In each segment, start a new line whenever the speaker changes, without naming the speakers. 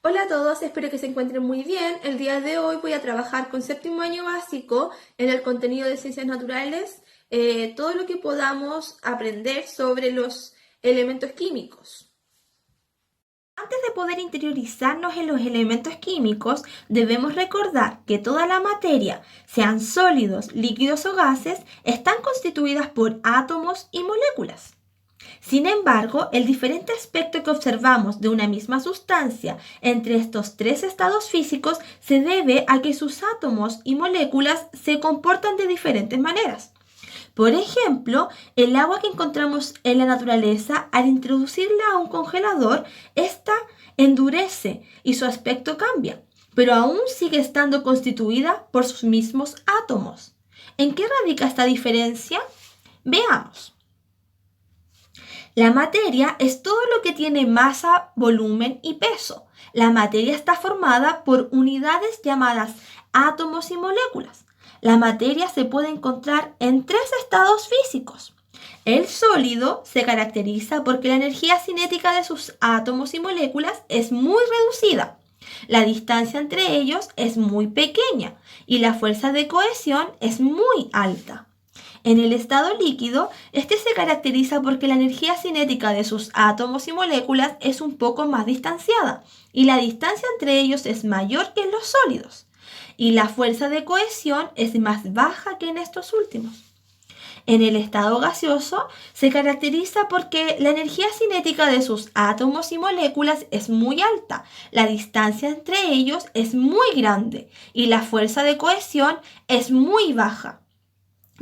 Hola a todos, espero que se encuentren muy bien. El día de hoy voy a trabajar con séptimo año básico en el contenido de ciencias naturales, todo lo que podamos aprender sobre los elementos químicos. Antes de poder interiorizarnos en los elementos químicos, debemos recordar que toda la materia, sean sólidos, líquidos o gases, están constituidas por átomos y moléculas. Sin embargo, el diferente aspecto que observamos de una misma sustancia entre estos tres estados físicos se debe a que sus átomos y moléculas se comportan de diferentes maneras. Por ejemplo, el agua que encontramos en la naturaleza, al introducirla a un congelador, ésta endurece y su aspecto cambia, pero aún sigue estando constituida por sus mismos átomos. ¿En qué radica esta diferencia? Veamos. La materia es todo lo que tiene masa, volumen y peso. La materia está formada por unidades llamadas átomos y moléculas. La materia se puede encontrar en tres estados físicos. El sólido se caracteriza porque la energía cinética de sus átomos y moléculas es muy reducida. La distancia entre ellos es muy pequeña y la fuerza de cohesión es muy alta. En el estado líquido, este se caracteriza porque la energía cinética de sus átomos y moléculas es un poco más distanciada y la distancia entre ellos es mayor que en los sólidos y la fuerza de cohesión es más baja que en estos últimos. En el estado gaseoso se caracteriza porque la energía cinética de sus átomos y moléculas es muy alta, la distancia entre ellos es muy grande y la fuerza de cohesión es muy baja.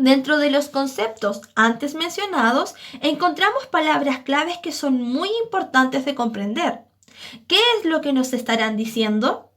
Dentro de los conceptos antes mencionados, encontramos palabras claves que son muy importantes de comprender. ¿Qué es lo que nos estarán diciendo?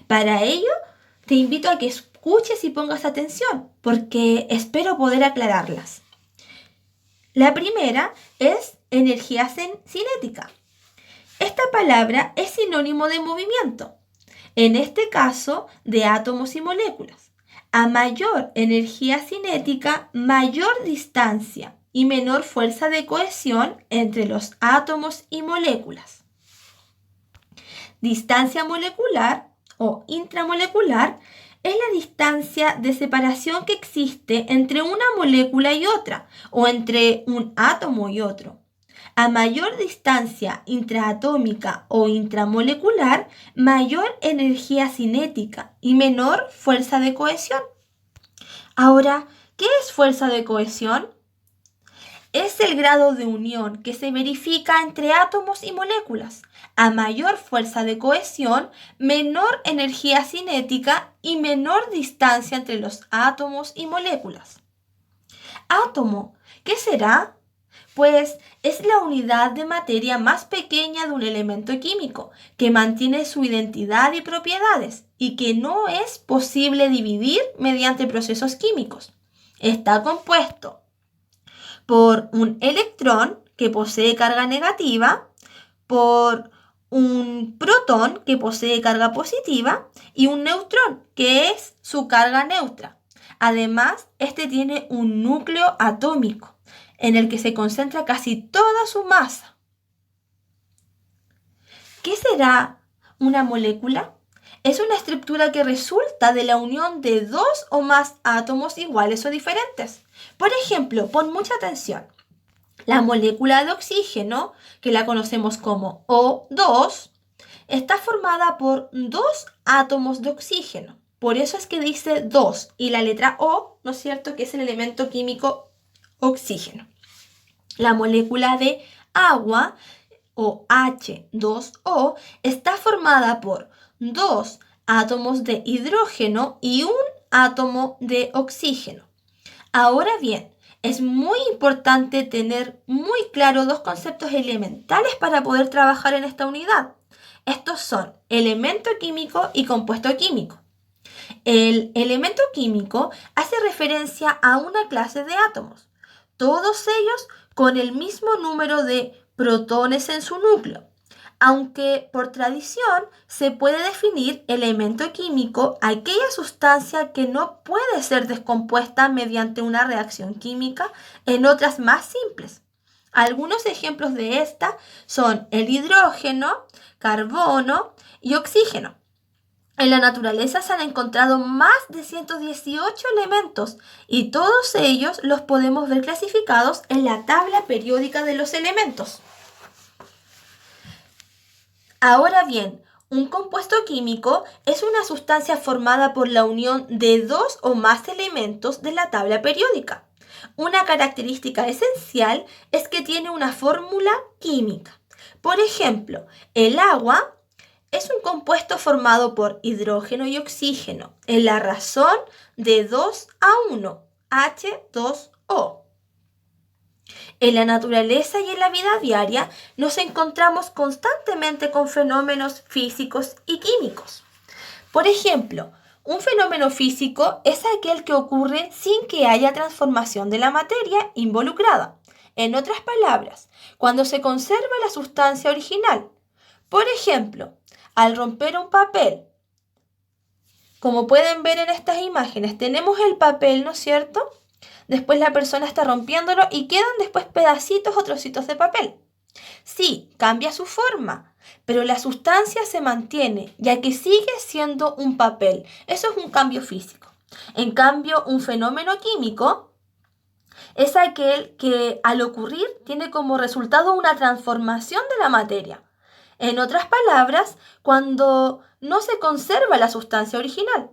Para ello, te invito a que escuches y pongas atención, porque espero poder aclararlas. La primera es energía cinética. Esta palabra es sinónimo de movimiento, en este caso de átomos y moléculas. A mayor energía cinética, mayor distancia y menor fuerza de cohesión entre los átomos y moléculas. Distancia molecular o intramolecular es la distancia de separación que existe entre una molécula y otra o entre un átomo y otro. A mayor distancia intraatómica o intramolecular, mayor energía cinética y menor fuerza de cohesión. Ahora, ¿qué es fuerza de cohesión? Es el grado de unión que se verifica entre átomos y moléculas. A mayor fuerza de cohesión, menor energía cinética y menor distancia entre los átomos y moléculas. Átomo, ¿qué será? Pues es la unidad de materia más pequeña de un elemento químico, que mantiene su identidad y propiedades y que no es posible dividir mediante procesos químicos. Está compuesto por un electrón que posee carga negativa, por un protón que posee carga positiva y un neutrón que es su carga neutra. Además, este tiene un núcleo atómico en el que se concentra casi toda su masa. ¿Qué será una molécula? Es una estructura que resulta de la unión de dos o más átomos iguales o diferentes. Por ejemplo, pon mucha atención. La molécula de oxígeno, que la conocemos como O2, está formada por dos átomos de oxígeno. Por eso es que dice 2 y la letra O, ¿no es cierto?, que es el elemento químico oxígeno. La molécula de agua o H2O está formada por dos átomos de hidrógeno y un átomo de oxígeno. Ahora bien, es muy importante tener muy claro dos conceptos elementales para poder trabajar en esta unidad. Estos son elemento químico y compuesto químico. El elemento químico hace referencia a una clase de átomos, todos ellos con el mismo número de protones en su núcleo, aunque por tradición se puede definir elemento químico aquella sustancia que no puede ser descompuesta mediante una reacción química en otras más simples. Algunos ejemplos de esta son el hidrógeno, carbono y oxígeno. En la naturaleza se han encontrado más de 118 elementos y todos ellos los podemos ver clasificados en la tabla periódica de los elementos. Ahora bien, un compuesto químico es una sustancia formada por la unión de dos o más elementos de la tabla periódica. Una característica esencial es que tiene una fórmula química. Por ejemplo, el agua es un compuesto formado por hidrógeno y oxígeno en la razón de 2:1, H2O. En la naturaleza y en la vida diaria nos encontramos constantemente con fenómenos físicos y químicos. Por ejemplo, un fenómeno físico es aquel que ocurre sin que haya transformación de la materia involucrada. En otras palabras, cuando se conserva la sustancia original. Por ejemplo, al romper un papel, como pueden ver en estas imágenes, tenemos el papel, ¿no es cierto? Después la persona está rompiéndolo y quedan después pedacitos o trocitos de papel. Sí, cambia su forma, pero la sustancia se mantiene, ya que sigue siendo un papel. Eso es un cambio físico. En cambio, un fenómeno químico es aquel que al ocurrir tiene como resultado una transformación de la materia. En otras palabras, cuando no se conserva la sustancia original.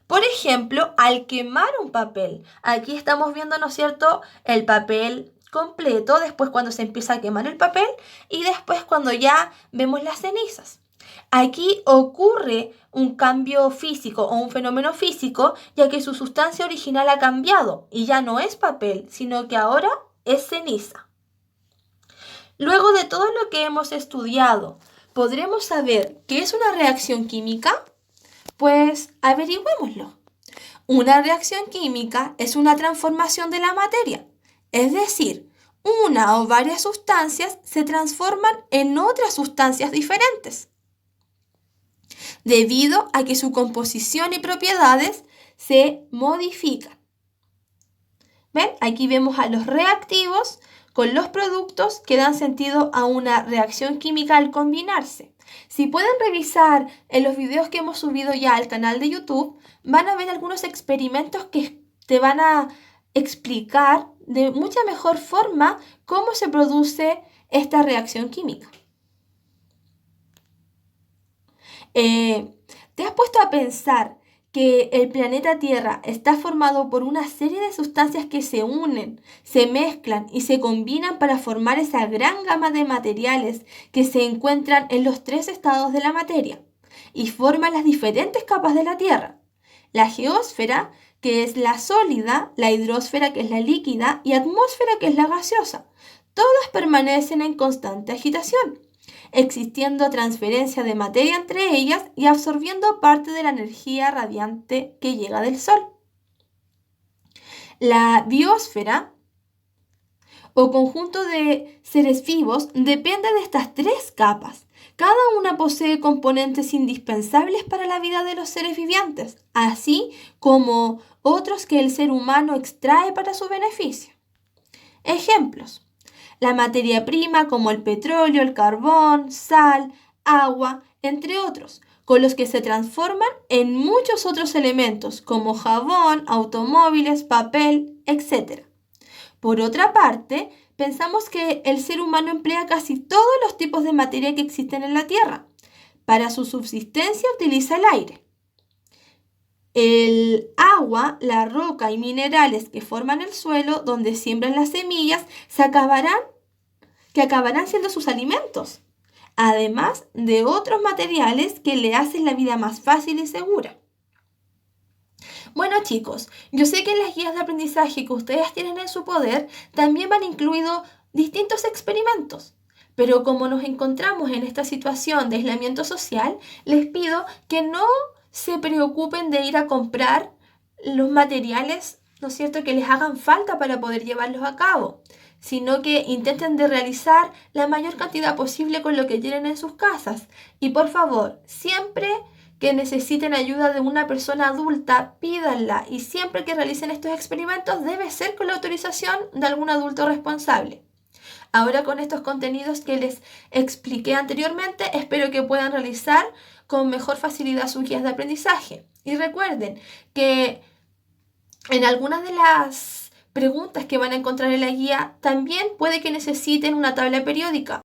Por ejemplo, al quemar un papel. Aquí estamos viendo, ¿no es cierto?, el papel completo, después cuando se empieza a quemar el papel y después cuando ya vemos las cenizas. Aquí ocurre un cambio físico o un fenómeno físico, ya que su sustancia original ha cambiado y ya no es papel, sino que ahora es ceniza. Luego de todo lo que hemos estudiado, ¿podremos saber qué es una reacción química? Pues averigüémoslo. Una reacción química es una transformación de la materia, es decir, una o varias sustancias se transforman en otras sustancias diferentes, debido a que su composición y propiedades se modifican. ¿Ven? Aquí vemos a los reactivos con los productos que dan sentido a una reacción química al combinarse. Si pueden revisar en los videos que hemos subido ya al canal de YouTube, van a ver algunos experimentos que te van a explicar de mucha mejor forma cómo se produce esta reacción química. ¿Te has puesto a pensar que el planeta Tierra está formado por una serie de sustancias que se unen, se mezclan y se combinan para formar esa gran gama de materiales que se encuentran en los 3 estados de la materia y forman las diferentes capas de la Tierra? La geósfera, que es la sólida, la hidrosfera, que es la líquida, y atmósfera, que es la gaseosa. Todas permanecen en constante agitación, existiendo transferencia de materia entre ellas y absorbiendo parte de la energía radiante que llega del Sol. La biosfera, o conjunto de seres vivos, depende de estas 3 capas. Cada una posee componentes indispensables para la vida de los seres vivientes, así como otros que el ser humano extrae para su beneficio. Ejemplos: la materia prima como el petróleo, el carbón, sal, agua, entre otros, con los que se transforman en muchos otros elementos como jabón, automóviles, papel, etc. Por otra parte, pensamos que el ser humano emplea casi todos los tipos de materia que existen en la Tierra. Para su subsistencia utiliza el aire, el agua, la roca y minerales que forman el suelo donde siembran las semillas que acabarán siendo sus alimentos, además de otros materiales que le hacen la vida más fácil y segura. Bueno, chicos, yo sé que en las guías de aprendizaje que ustedes tienen en su poder también van incluidos distintos experimentos. Pero como nos encontramos en esta situación de aislamiento social, les pido que no se preocupen de ir a comprar los materiales, ¿no es cierto?, que les hagan falta para poder llevarlos a cabo, sino que intenten de realizar la mayor cantidad posible con lo que tienen en sus casas. Y por favor, siempre que necesiten ayuda de una persona adulta, pídanla, y siempre que realicen estos experimentos debe ser con la autorización de algún adulto responsable. Ahora con estos contenidos que les expliqué anteriormente, espero que puedan realizar con mejor facilidad sus guías de aprendizaje. Y recuerden que en algunas de las preguntas que van a encontrar en la guía también puede que necesiten una tabla periódica.